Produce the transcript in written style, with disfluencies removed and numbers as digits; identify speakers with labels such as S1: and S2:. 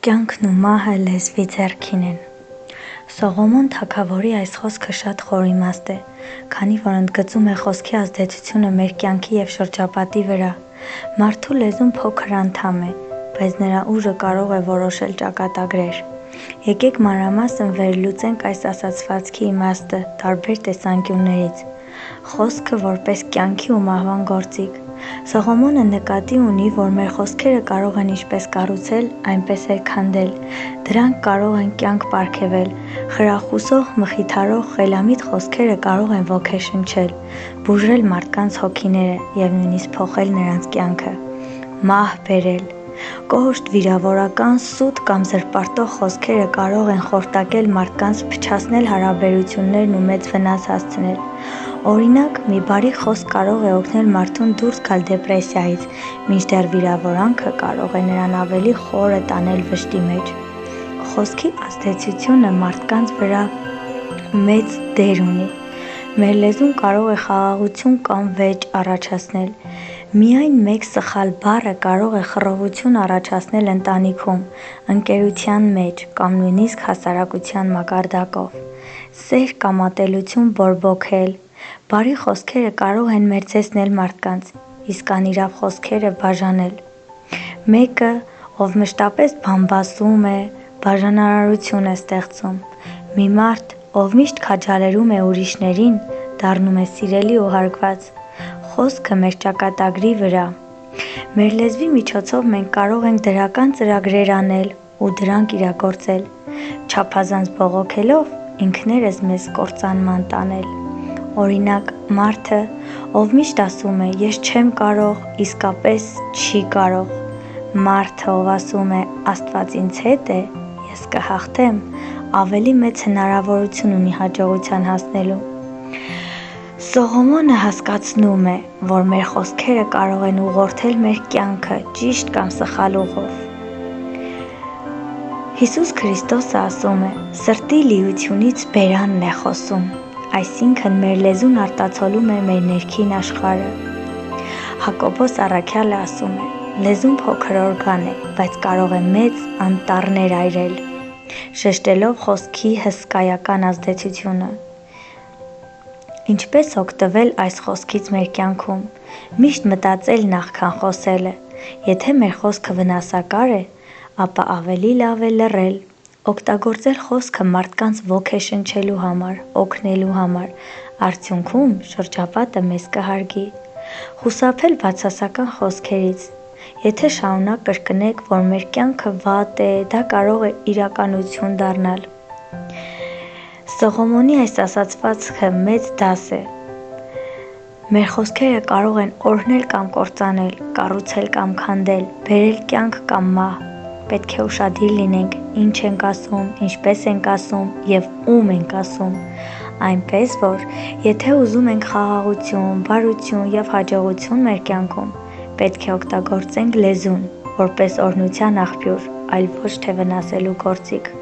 S1: Կյանքն ու մահը լեզվի ձեռքին են։ Սողոմոն թագավորի այս խոսքը շատ խոր իմաստ է, քանի որ ընդգծում է խոսքի ազդեցությունը մեր կյանքի և շրջապատի վրա։ Մարդու լեզուն փոքր անդամ է, բայց նրա ուժը կարող է որոշել ճակատագրեր։ Եկեք մանրամասն վերլուծենք այս ասացվածքի իմաստը տարբեր տեսանկյուններից։ Խոսքը որպես կյանքի ու մահվան գործիք։ Սողոմոնը նկատի ունի, որ մեր խոսքերը կարող են ինչպես կառուցել, այնպես էլ քանդել։ Դրանք կարող են կյանք պարգևել։ Խրախուսող, մխիթարող, խելամիտ խոսքերը կարող են ոգեշնչել, բուժել մարդկանց հոգիները և նույնիսկ փոխել նրանց կյանքը։ Մահ բերել։ Կոշտ, վիրավորական, սուտ կամ զրպարտող խոսքերը կարող են խորտակել մարդկանց, փչացնել հարաբերություններն ու մեծ վնաս հասցնել։ Օրինակ, մի բարի խոսք կարող է օգնել մարդուն դուրս գալ դեպրեսիայից, մինչդեռ վիրավորանքը կարող է նրան ավելի խորը տանել վշտի մեջ։ Խոսքի ազդեցությունը մարդկանց վրա մեծ դեր ունի։ Մեր լեզուն կարող է խաղաղություն կամ վեճ առաջացնել։ Միայն մեկ սխալ բառը կարող է խռովություն առաջացնել ընտանիքում, ընկերության մեջ կամ նույնիսկ հասարակության մակարդակով։ Սեր կամ ատելություն բորբոքել։ Բարի խոսքերը կարող են մերձեցնել մարդկանց, իսկ անիրավ խոսքերը բաժանել։ Մեկը, ով մշտապես բամբասում է, բաժանարարություն է ստեղծում։ Մի մարդ, ով միշտ քաջալերում է ուրիշներին, դառնում է սիրելի ու հարգված։ Խոսքը մեր ճակատագրի վրա։ Մեր լեզվի միջոցով մենք կարող ենք դրական ծրագրեր անել ու դրանք իրագործել, չափազանց բողոքելով ինքներս մեզ կործանման տանել։ Օրինակ, մարդը, ով միշտ ասում է «ես չեմ կարող», իսկապես չի կարող։ Մարդը, ով ասում է «Աստված ինձ հետ է, ես կհաղթեմ», ավելի մեծ հնարավորություն ունի հաջողության հասնելու։ Սողոմոնը հասկացնում է, որ մեր խոսքերը կարող են ուղղորդել մեր կյանքը ճիշտ կամ սխալ ուղով։ Հիսուս Քրիստոսը ասում է. «Սրտի լիությունից բերանն է խոսում», այսինքն մեր լեզուն արտացոլում է մեր ներքին աշխարհը։ Հակոբոս առաքյալը ասում է. «Լեզուն փոքր օրգան է, բայց կարող է մեծ անտառներ այրել», շեշտելով խոսքի հսկայական ազդեցությունը։ Ինչպես օգտվել այս խոսքից մեր կյանքում։ Միշտ մտածել նախքան խոսելը։ Եթե մեր խոսքը վնասակար է, ապա ավելի լավ է լռել, օգտագործել խոսքը մարդկանց ոգեշնչելու համար, օգնելու համար, արդյունքում շրջապատը մեզ կհարգի։ Խուսափել բացասական խոսքերից։ Եթե շարունակ կրկնեք, որ մեր կյանքը վատ է, դա կարող է իրականություն դառնալ։ Սողոմոնի այս ասացվածքը մեծ դաս է։ Մեր խոսքերը կարող են օրհնել կամ կործանել, կառուցել կամ քանդել, բերել կյանք կամ մահ։ Պետք է ուշադիր լինենք, ինչ ենք ասում, ինչպես ենք ասում և ում ենք ասում։ Այնպես որ, եթե ուզում ենք խաղաղություն, բարություն և հաջողություն մեր կյանքում, պետք է օգտագործենք լեզուն, որպես օրհնության աղբյուր, այլ ոչ թե վնասելու գործիք։